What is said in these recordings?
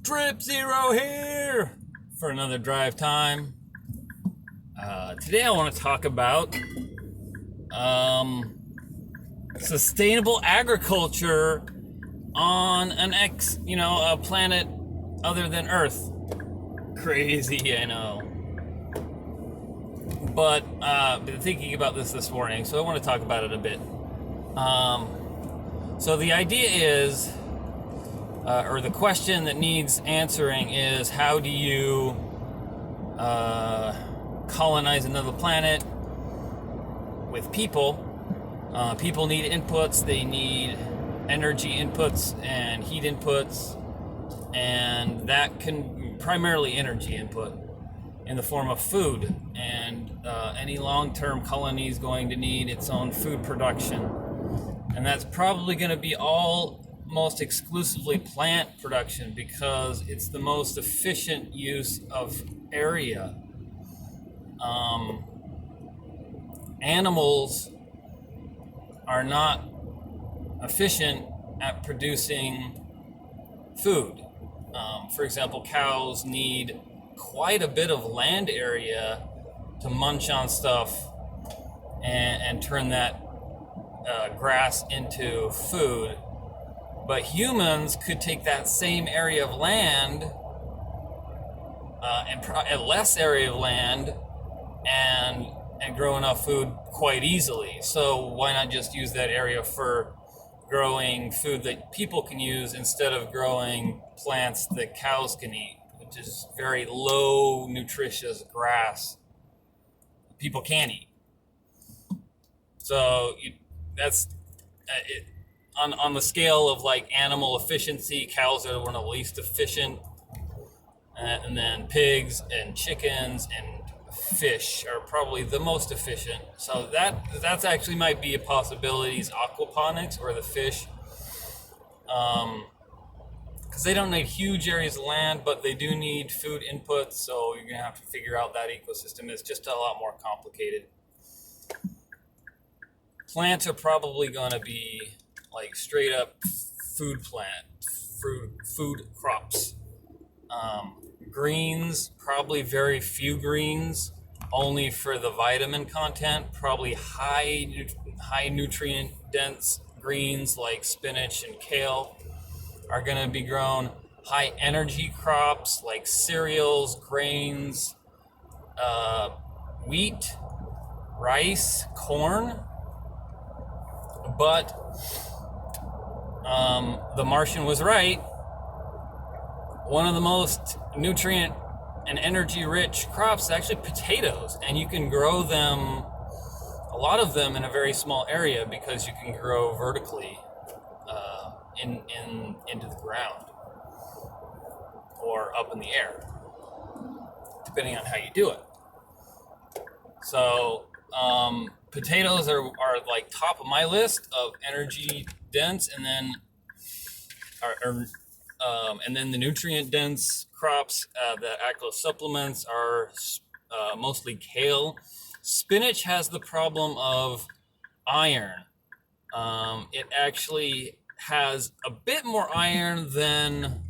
Trip Zero here for another drive time. Today I want to talk about sustainable agriculture on a planet other than Earth. Crazy, I know. But been thinking about this morning, so I want to talk about it a bit. So the idea is, or the question that needs answering is, how do you colonize another planet with people? People need inputs, they need energy inputs and heat inputs, and that can primarily energy input in the form of food, and any long-term colony is going to need its own food production, and that's probably going to be almost exclusively plant production because it's the most efficient use of area. Animals are not efficient at producing food. For example, cows need quite a bit of land area to munch on stuff and turn that grass into food. But humans could take that same area of land and less area of land and grow enough food quite easily. So why not just use that area for growing food that people can use instead of growing plants that cows can eat, which is very low nutritious grass people can eat. So that's it. On the scale of like animal efficiency, cows are one of the least efficient, and then pigs and chickens and fish are probably the most efficient. So that's actually might be a possibility, is aquaponics, or the fish, because they don't need huge areas of land, but they do need food inputs. So you're gonna have to figure out that ecosystem. It's just a lot more complicated. Plants are probably gonna be like straight up food crops. Greens, probably very few greens, only for the vitamin content. Probably high nutrient dense greens like spinach and kale are going to be grown. High energy crops like cereals, grains, wheat, rice, corn. But the Martian was right. One of the most nutrient and energy rich crops is actually potatoes, and you can grow them, a lot of them, in a very small area because you can grow vertically into the ground or up in the air, depending on how you do it. So potatoes are like top of my list of energy dense, and then and then the nutrient dense crops that act as supplements are mostly kale. Spinach has the problem of iron. It actually has a bit more iron than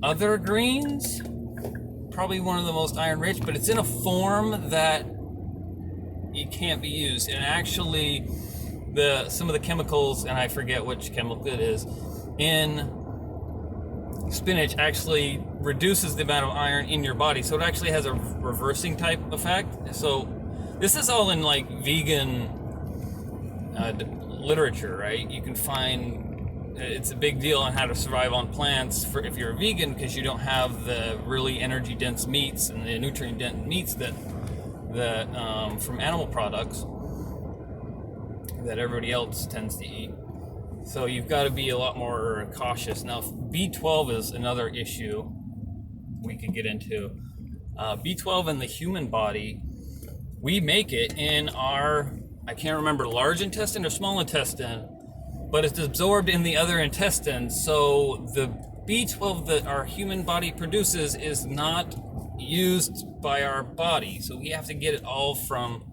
other greens. Probably one of the most iron rich, but it's in a form that it can't be used. And actually, some of the chemicals, and I forget which chemical it is, in spinach actually reduces the amount of iron in your body. So it actually has a reversing type effect. So this is all in like vegan literature, right? You can find it's a big deal on how to survive on plants if you're a vegan, because you don't have the really energy dense meats and the nutrient dense meats that from animal products that everybody else tends to eat. So you've got to be a lot more cautious. Now, B12 is another issue we could get into. B12 in the human body, we make it in our, I can't remember, large intestine or small intestine, but it's absorbed in the other intestines. So the B12 that our human body produces is not used by our body. So we have to get it all from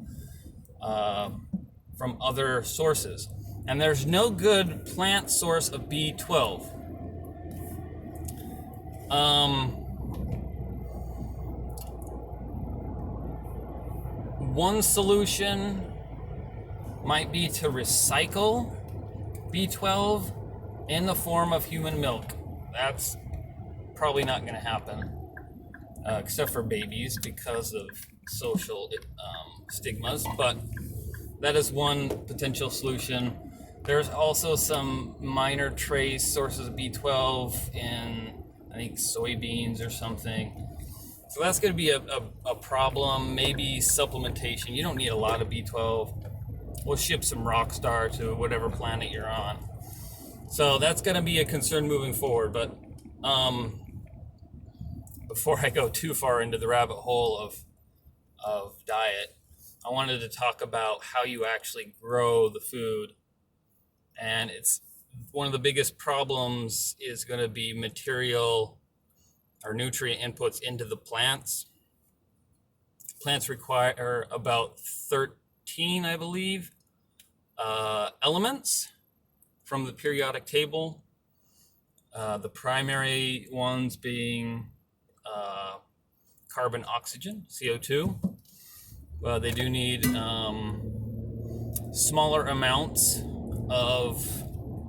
other sources. And there's no good plant source of B12. One solution might be to recycle B12 in the form of human milk. That's probably not going to happen, except for babies because of social stigmas, but that is one potential solution. There's also some minor trace sources of B12 in, I think, soybeans or something. So that's going to be a problem. Maybe supplementation. You don't need a lot of B12. We'll ship some Rockstar to whatever planet you're on. So that's going to be a concern moving forward. But before I go too far into the rabbit hole of diet, I wanted to talk about how you actually grow the food. And it's one of the biggest problems is going to be material or nutrient inputs into the plants. Plants require about 13, I believe, elements from the periodic table. The primary ones being carbon, oxygen, CO2. They do need smaller amounts of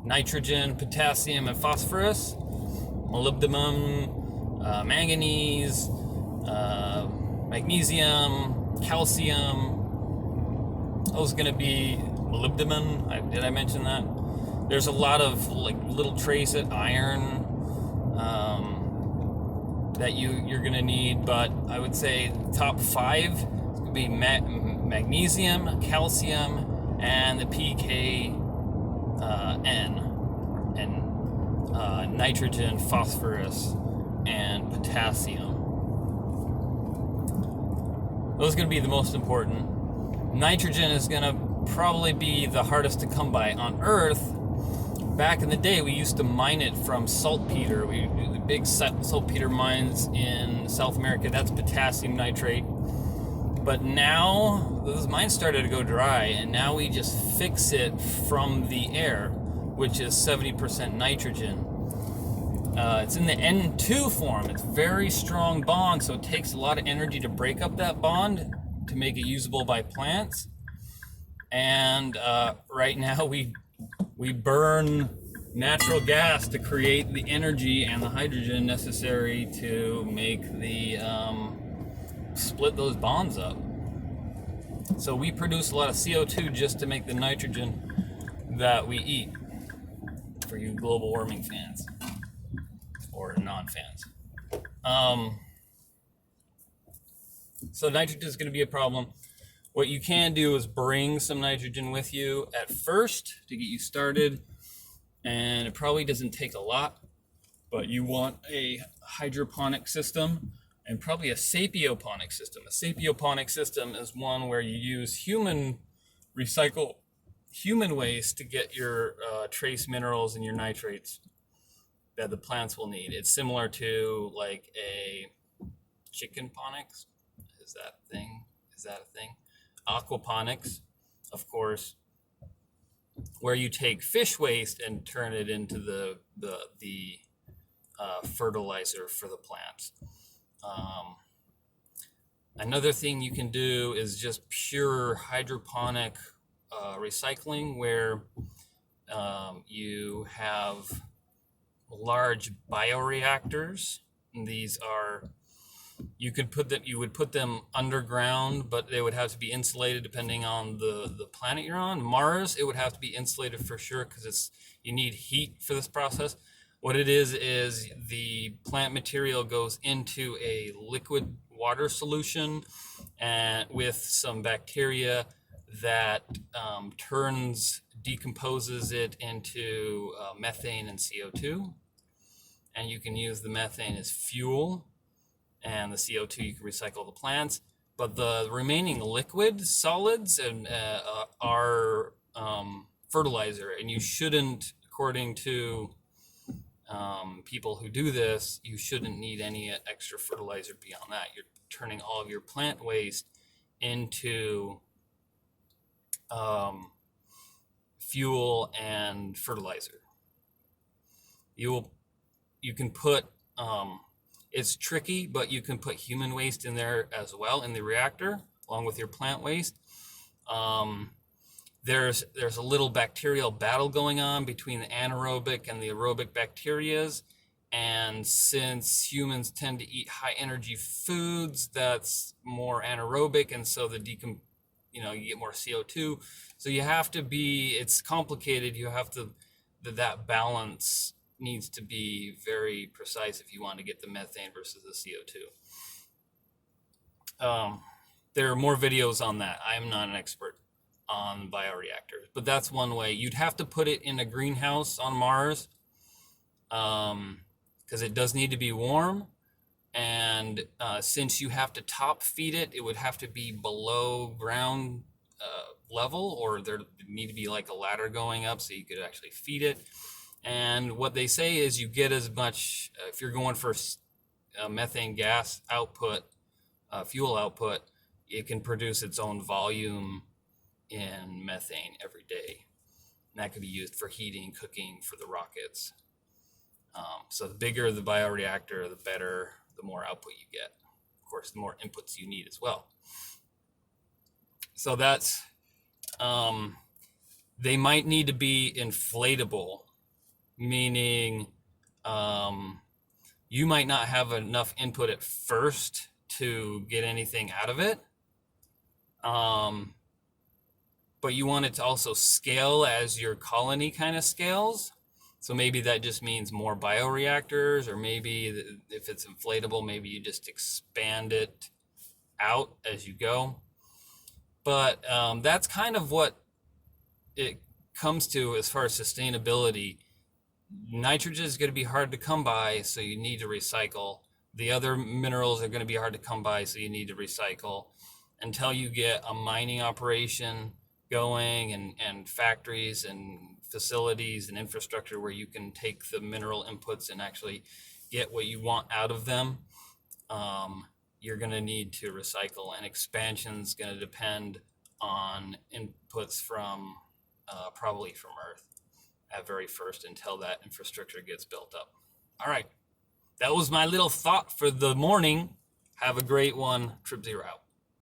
nitrogen, potassium, and phosphorus, molybdenum, manganese, magnesium, calcium. Those are going to be molybdenum. Did I mention that? There's a lot of like little trace of iron that you're going to need, but I would say top 5 is going to be magnesium, calcium, and the PKN, and nitrogen, phosphorus, and potassium. Those are going to be the most important. Nitrogen is going to probably be the hardest to come by on Earth. Back in the day, we used to mine it from saltpeter. The big saltpeter mines in South America, that's potassium nitrate. But now, those mines started to go dry, and now we just fix it from the air, which is 70% nitrogen. It's in the N2 form. It's very strong bond, so it takes a lot of energy to break up that bond to make it usable by plants. And right now we burn natural gas to create the energy and the hydrogen necessary to make the split those bonds up. So we produce a lot of CO2 just to make the nitrogen that we eat, for you global warming fans or non-fans. So nitrogen is going to be a problem. What you can do is bring some nitrogen with you at first to get you started, and it probably doesn't take a lot, but you want a hydroponic system and probably a sapioponic system. A sapioponic system is one where you use recycle human waste to get your trace minerals and your nitrates that the plants will need. It's similar to like a chicken ponics. Is that a thing? Aquaponics, of course, where you take fish waste and turn it into the fertilizer for the plants. Another thing you can do is just pure hydroponic recycling, where you have large bioreactors. And these are, you would put them underground, but they would have to be insulated depending on the planet you're on. Mars, it would have to be insulated for sure, because you need heat for this process. What it is the plant material goes into a liquid water solution and with some bacteria that decomposes it into methane and CO2. And you can use the methane as fuel, and the CO2 you can recycle the plants. But the remaining liquid solids are fertilizer, and you shouldn't, according to people who do this, you shouldn't need any extra fertilizer beyond that. You're turning all of your plant waste into fuel and fertilizer. You can put It's tricky, but you can put human waste in there as well in the reactor, along with your plant waste. Um, there's a little bacterial battle going on between the anaerobic and the aerobic bacterias. And since humans tend to eat high energy foods, that's more anaerobic, and so you get more CO2. So you have to be, it's complicated. You have to, that balance needs to be very precise if you want to get the methane versus the CO2. There are more videos on that. I am not an expert on bioreactors, but that's one way. You'd have to put it in a greenhouse on Mars, because it does need to be warm. And since you have to top feed it, it would have to be below ground level, or there need to be like a ladder going up so you could actually feed it. And what they say is you get as much, if you're going for methane gas output, fuel output, it can produce its own volume in methane every day. And that could be used for heating, cooking, for the rockets. So the bigger the bioreactor, the better, the more output you get. Of course, the more inputs you need as well. So that's, they might need to be inflatable, meaning you might not have enough input at first to get anything out of it. But you want it to also scale as your colony kind of scales. So maybe that just means more bioreactors, or maybe if it's inflatable, maybe you just expand it out as you go. But that's kind of what it comes to as far as sustainability. Nitrogen is going to be hard to come by, so you need to recycle. The other minerals are going to be hard to come by, so you need to recycle. Until you get a mining operation going, and factories and facilities and infrastructure where you can take the mineral inputs and actually get what you want out of them, you're going to need to recycle. And expansion is going to depend on inputs from probably from Earth at very first, until that infrastructure gets built up. All right, that was my little thought for the morning. Have a great one. Trip Zero out.